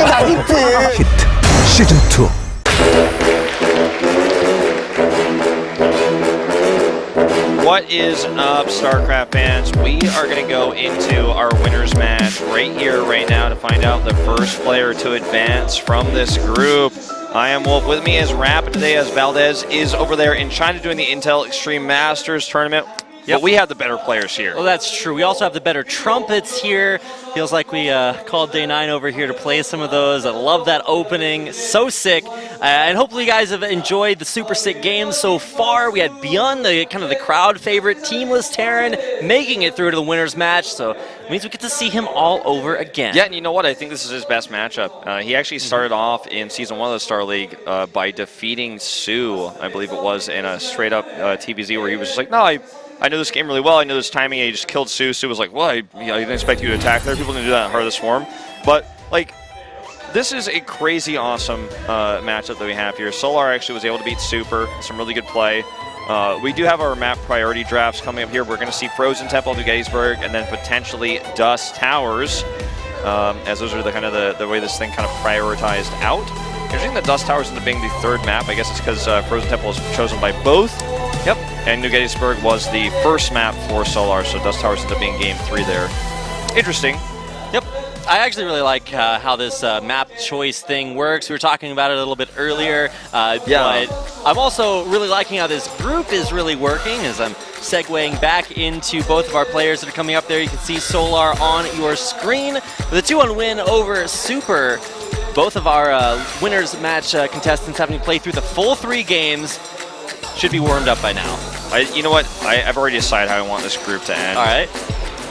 다 히트. 히트 시즌 2. What is up, StarCraft fans? We are going to go into our winners match right here, right now, to find out the first player to advance from this group. I am Wolf. With me is Rapid today, as Valdez is over there in China doing the Intel Extreme Masters tournament. Yep. But we have the better players here. Well, that's true. We also have the better trumpets here. Feels like we called Day 9 over here to play some of those. I love that opening. So sick. And hopefully you guys have enjoyed the super sick games so far. We had ByuN, the kind of the crowd favorite, teamless Terran, making it through to the winner's match. So it means we get to see him all over again. Yeah, and you know what? I think this is his best matchup. He actually started off in Season 1 of the Star League by defeating Sue, I believe it was, in a straight-up TVZ where he was just like, no, I know this game really well. I know this timing. And he just killed Sue. Sue was like, well, I didn't expect you to attack there. People didn't do that in Heart of the Swarm. But, like, this is a crazy awesome matchup that we have here. Solar actually was able to beat Super. Some really good play. We do have our map priority drafts coming up here. We're going to see Frozen Temple to Gettysburg and then potentially Dust Towers, as those are the kind of the way this thing kind of prioritized out. Interesting that Dust Towers ended up being the third map. I guess it's because Frozen Temple was chosen by both. Yep. And New Gettysburg was the first map for Solar, so Dust Towers ended up being game 3 there. Interesting. Yep. I actually really like how this map choice thing works. We were talking about it a little bit earlier. Yeah. But I'm also really liking how this group is really working as I'm segueing back into both of our players that are coming up there. You can see Solar on your screen with a 2-1 win over Super. Both of our winners match contestants having to play through the full 3 games. Should be warmed up by now. You know what? I've already decided how I want this group to end. All right.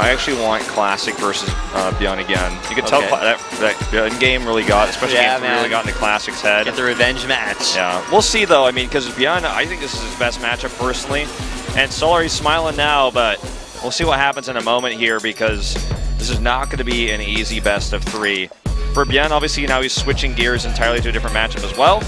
I actually want Classic versus ByuN again. You can tell that ByuN game really got, especially game 3 really got into Classic's head. Get the revenge match. Yeah. We'll see, though. I mean, because ByuN, I think this is his best matchup personally. And Solar, he's smiling now, but we'll see what happens in a moment here because this is not going to be an easy best of 3. For ByuN, obviously, now he's switching gears entirely to a different matchup as well.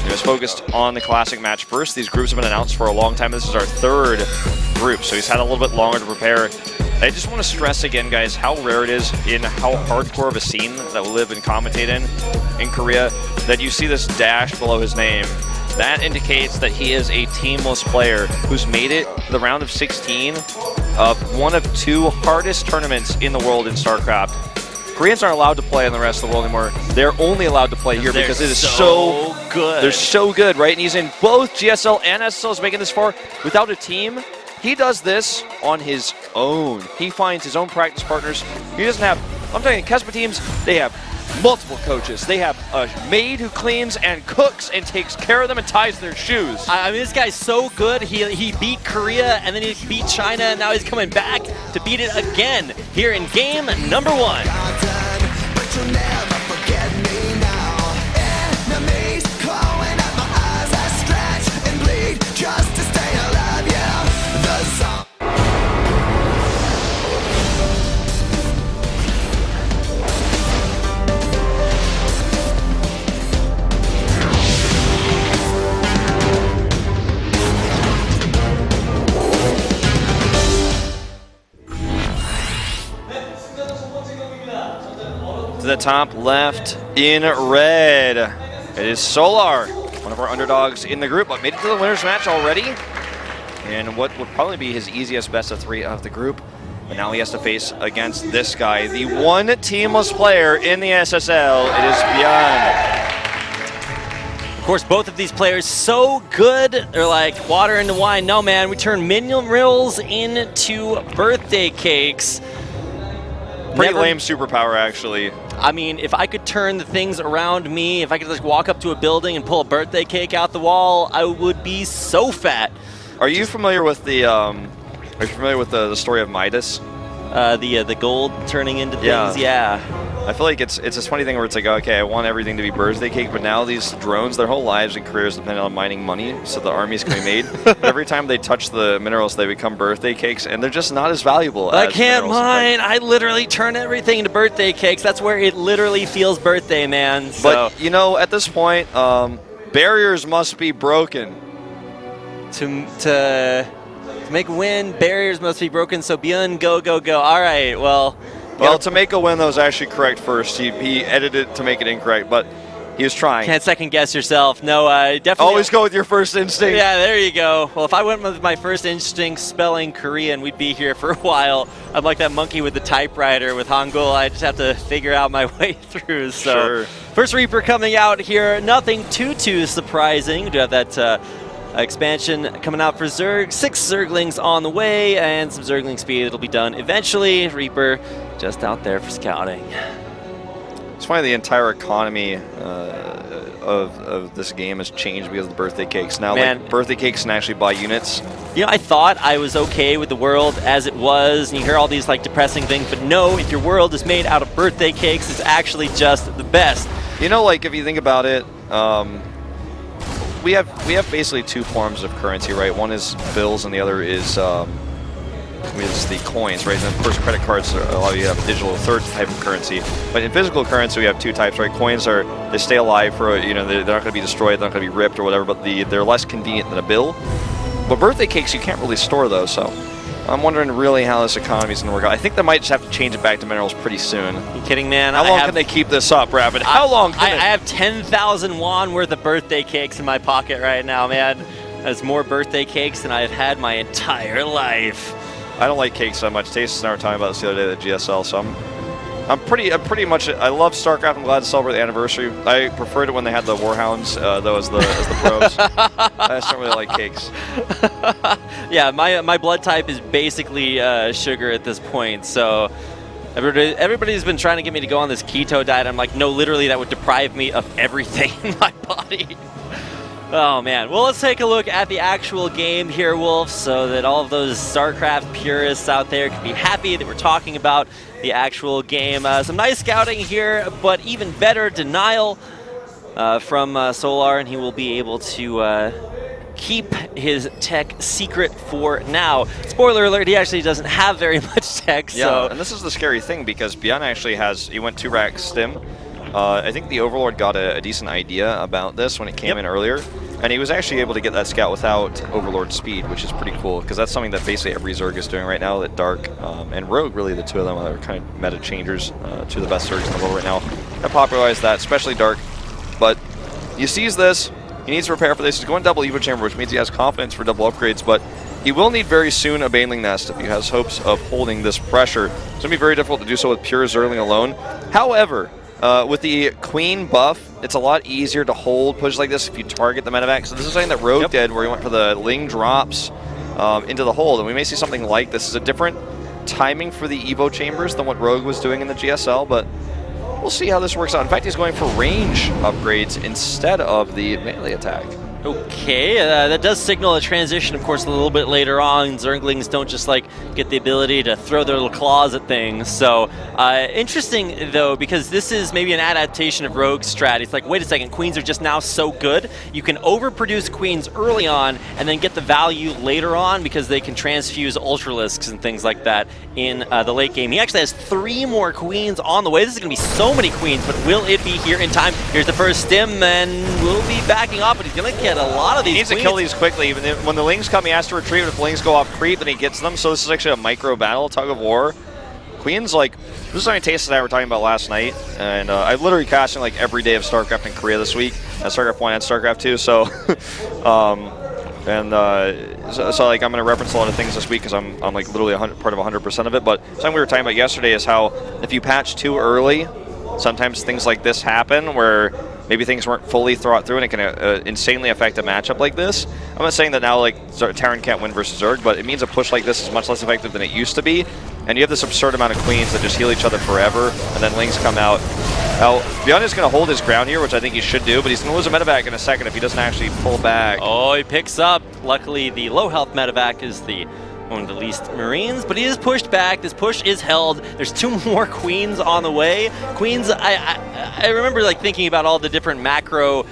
He was focused on the Classic match first. These groups have been announced for a long time. This is our 3rd group, so he's had a little bit longer to prepare. I just want to stress again, guys, how rare it is in how hardcore of a scene that we live and commentate in Korea that you see this dash below his name. That indicates that he is a teamless player who's made it to the round of 16 of one of 2 hardest tournaments in the world in StarCraft. Koreans aren't allowed to play in the rest of the world anymore. They're only allowed to play here because it is so good. They're so good, right? And he's in both GSL and SSL is making this far without a team. He does this on his own. He finds his own practice partners. He doesn't have, I'm talking Kespa teams, they have multiple coaches. They have a maid who cleans and cooks and takes care of them and ties their shoes. I mean, this guy's so good. He beat Korea and then he beat China, and now he's coming back to beat it again here in game number 1. To the top left in red, it is Solar, one of our underdogs in the group, but made it to the winner's match already. And what would probably be his easiest best of 3 of the group. But now he has to face against this guy, the one teamless player in the SSL. It is ByuN. Of course, both of these players so good. They're like water into wine. No, man, we turn minerals into birthday cakes. Pretty lame superpower, actually. I mean, if I could turn the things around me, if I could just walk up to a building and pull a birthday cake out the wall, I would be so fat. Are you familiar with the story of Midas? The gold turning into things, yeah. I feel like it's this funny thing where it's like, okay, I want everything to be birthday cake, but now these drones, their whole lives and careers depend on mining money, so the armies can be made. But every time they touch the minerals, they become birthday cakes, and they're just not as valuable. I can't mine. I literally turn everything into birthday cakes. That's where it literally feels birthday, man. So. But, you know, at this point, barriers must be broken. To make a win, barriers must be broken, so ByuN, go, go, go. All right, well, Well, to make a win, that was actually correct first. He edited it to make it incorrect, but he was trying. Can't second guess yourself. No, definitely. Always go with your first instinct. Yeah, there you go. Well, if I went with my first instinct spelling Korean, we'd be here for a while. I'm like that monkey with the typewriter with Hangul. I just have to figure out my way through. So, sure. First Reaper coming out here. Nothing too surprising. We do have that expansion coming out for Zerg. 6 Zerglings on the way, and some Zergling speed. It'll be done eventually. Reaper just out there for scouting. It's funny, the entire economy of this game has changed because of the birthday cakes. Now, like, birthday cakes can actually buy units. You know, I thought I was okay with the world as it was, and you hear all these like depressing things, but no, if your world is made out of birthday cakes, it's actually just the best. You know, like, if you think about it, we have basically 2 forms of currency, right? One is bills, and the other is the coins, right? And of course, credit cards allow you to have a digital third type of currency. But in physical currency, we have 2 types, right? Coins they stay alive for, you know, they're not going to be destroyed, they're not going to be ripped or whatever, but they're less convenient than a bill. But birthday cakes, you can't really store those, so I'm wondering really how this economy is going to work out. I think they might just have to change it back to minerals pretty soon. You kidding, man? How long can they keep this up, Rapid? How long can I have 10,000 won worth of birthday cakes in my pocket right now, man. That's more birthday cakes than I've had my entire life. I don't like cakes that much. Taste and I were talking about this the other day at GSL, so I'm pretty much. I love StarCraft. I'm glad to celebrate the anniversary. I preferred it when they had the Warhounds, though, as the pros. I just don't really like cakes. Yeah, my blood type is basically sugar at this point, so everybody's been trying to get me to go on this keto diet. I'm like, no, literally, that would deprive me of everything in my body. Oh, man. Well, let's take a look at the actual game here, Wolf, so that all of those StarCraft purists out there can be happy that we're talking about the actual game. Some nice scouting here, but even better, denial from Solar, and he will be able to keep his tech secret for now. Spoiler alert, he actually doesn't have very much tech. Yeah, so. And this is the scary thing, because ByuN actually he went 2 rack stim. I think the Overlord got a decent idea about this when it came in earlier, and he was actually able to get that scout without Overlord speed, which is pretty cool, because that's something that basically every Zerg is doing right now, that Dark and Rogue, really the 2 of them are kind of meta changers, 2 of the best Zergs in the world right now. That popularized that, especially Dark. But he sees this, he needs to prepare for this. He's going double Evo Chamber, which means he has confidence for double upgrades, but he will need very soon a Baneling Nest if he has hopes of holding this pressure. It's going to be very difficult to do so with pure Zergling alone. However, with the Queen buff, it's a lot easier to hold push like this if you target the medevac. So this is something that Rogue did, where he went for the Ling drops into the hold, and we may see something like this. Is a different timing for the Evo Chambers than what Rogue was doing in the GSL, but we'll see how this works out. In fact, he's going for range upgrades instead of the melee attack. Okay, that does signal a transition, of course, a little bit later on. Zerglings don't just like get the ability to throw their little claws at things. So interesting, though, because this is maybe an adaptation of Rogue's strat. It's like, wait a second, queens are just now so good. You can overproduce queens early on and then get the value later on because they can transfuse Ultralisks and things like that in the late game. He actually has 3 more queens on the way. This is going to be so many queens, but will it be here in time? Here's the first stim, and we'll be backing up, but he's going to get a lot of these. He needs queens. to kill these quickly. Even when the Lings come, he has to retreat. If the Lings go off creep, then he gets them. So this is actually a micro battle, tug of war. Queens, like, this is something Taste and I were talking about last night, and I've literally casting like every day of StarCraft in Korea this week, StarCraft 1 and StarCraft 2. So, so like I'm going to reference a lot of things this week because I'm like literally part of 100% of it. But something we were talking about yesterday is how if you patch too early, sometimes things like this happen where maybe things weren't fully thought through, and it can insanely affect a matchup like this. I'm not saying that now like Terran can't win versus Zerg, but it means a push like this is much less effective than it used to be. And you have this absurd amount of queens that just heal each other forever, and then Lings come out. Now, ByuN is going to hold his ground here, which I think he should do, but he's going to lose a medevac in a second if he doesn't actually pull back. Oh, he picks up. Luckily, the low health medevac is one of the least Marines, but he is pushed back. This push is held. There's 2 more queens on the way. Queens, I remember like thinking about all the different macro,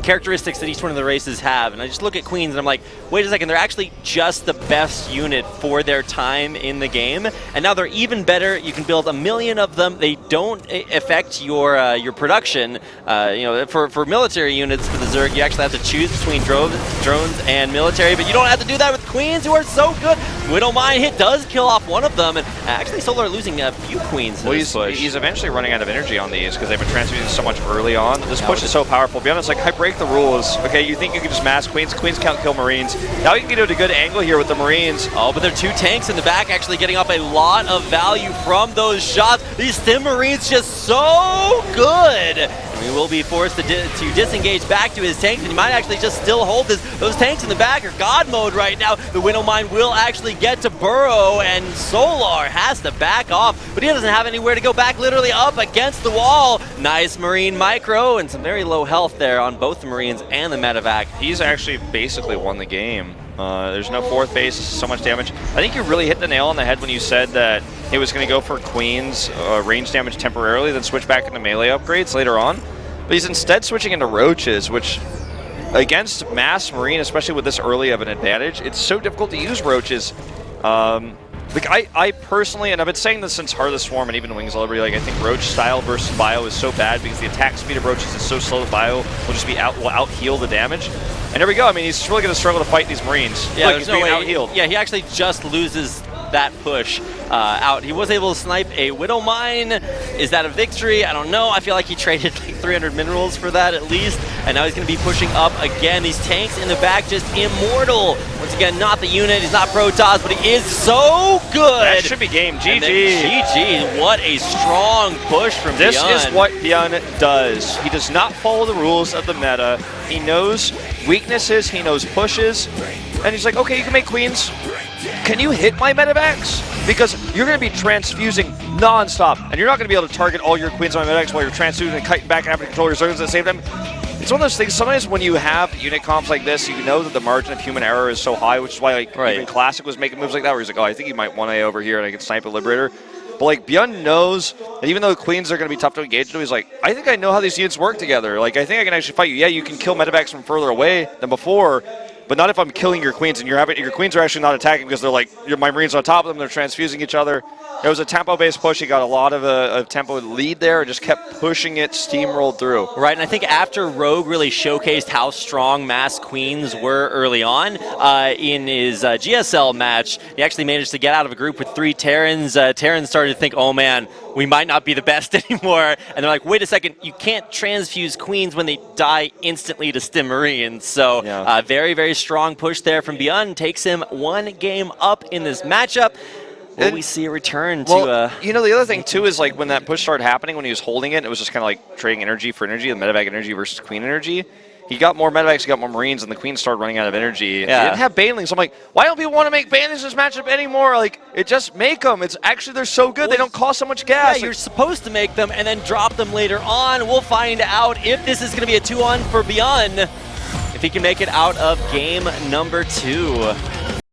characteristics that each one of the races have, and I just look at Queens and I'm like, wait a second, they're actually just the best unit for their time in the game, and now they're even better. You can build 1 million of them. They don't affect your production. For military units for the Zerg, you actually have to choose between drones and military, but you don't have to do that with Queens, who are so good. Widowmine hit does kill off one of them, and actually Solar losing a few Queens. Well, he's eventually running out of energy on these because they've been transmuting so much early on. This push is so powerful. ByuN is like, I break the rules. Okay, you think you can just mass Queens. Queens can't kill Marines. Now you can get at a good angle here with the Marines. Oh, but there are 2 tanks in the back actually getting up a lot of value from those shots. These Stim Marines just so good. And we will be forced to disengage back to his tanks, and he might actually just still hold this. Those tanks in the back are God mode right now. The Widowmine will actually get to burrow, and Solar has to back off, but he doesn't have anywhere to go back, literally up against the wall. Nice Marine micro, and some very low health there on both the Marines and the medevac. He's actually basically won the game. There's no 4th base, so much damage. I think you really hit the nail on the head when you said that it was going to go for Queen's range damage temporarily, then switch back into melee upgrades later on. But he's instead switching into Roaches, which against mass Marine, especially with this early of an advantage, it's so difficult to use Roaches. Like I personally, and I've been saying this since Heart of the Swarm and even Wings of Liberty, like I think Roach style versus Bio is so bad because the attack speed of Roaches is so slow that Bio will just be will out heal the damage. And there we go. I mean, he's really going to struggle to fight these Marines. Yeah, look, he's being out-healed. Yeah, he actually just loses that push out. He was able to snipe a Widowmine. Is that a victory? I don't know. I feel like he traded like 300 minerals for that at least, and now he's going to be pushing up again. These tanks in the back just immortal. Once again, not the unit. He's not Protoss, but he is so good. That should be game. GG. GG. What a strong push from ByuN. This is what ByuN does. He does not follow the rules of the meta. He knows weaknesses, he knows pushes, and he's like, okay, you can make Queens. Can you hit my medevacs? Because you're going to be transfusing non-stop, and you're not going to be able to target all your Queens on my medevacs while you're transfusing and kiting back and having to control your Zergs at the same time. It's one of those things, sometimes when you have unit comps like this, you know that the margin of human error is so high, which is why even Classic was making moves like that, where he's like, oh, I think he might 1A over here and I can snipe a Liberator. But like ByuN knows that even though Queens are going to be tough to engage to, he's like, I think I know how these units work together. Like, I think I can actually fight you. Yeah, you can kill medevacs from further away than before, but not if I'm killing your Queens, and your Queens are actually not attacking because they're like, my Marines on top of them, they're transfusing each other. It was a tempo-based push. He got a lot of a tempo lead there and just kept pushing it, steamrolled through. Right, and I think after Rogue really showcased how strong mass Queens were early on in his GSL match, he actually managed to get out of a group with 3 Terrans. Terrans started to think, oh man, we might not be the best anymore. And they're like, wait a second, you can't transfuse Queens when they die instantly to Stim Marines. So yeah. Very, very strong push there from ByuN. Takes him 1 game up in this matchup. Will we see a return to... you know, the other thing, too, is like when that push started happening, when he was holding it, it was just kind of like trading energy for energy, the medevac energy versus Queen energy. He got more medevacs, he got more Marines, and the Queen started running out of energy. And he didn't have Banelings. I'm like, why don't people want to make Banelings this matchup anymore? Like, it just make them. It's actually, they're so good, they don't cost so much gas. Yeah, you're supposed to make them and then drop them later on. We'll find out if this is going to be a 2-on for ByuN, if he can make it out of game number 2.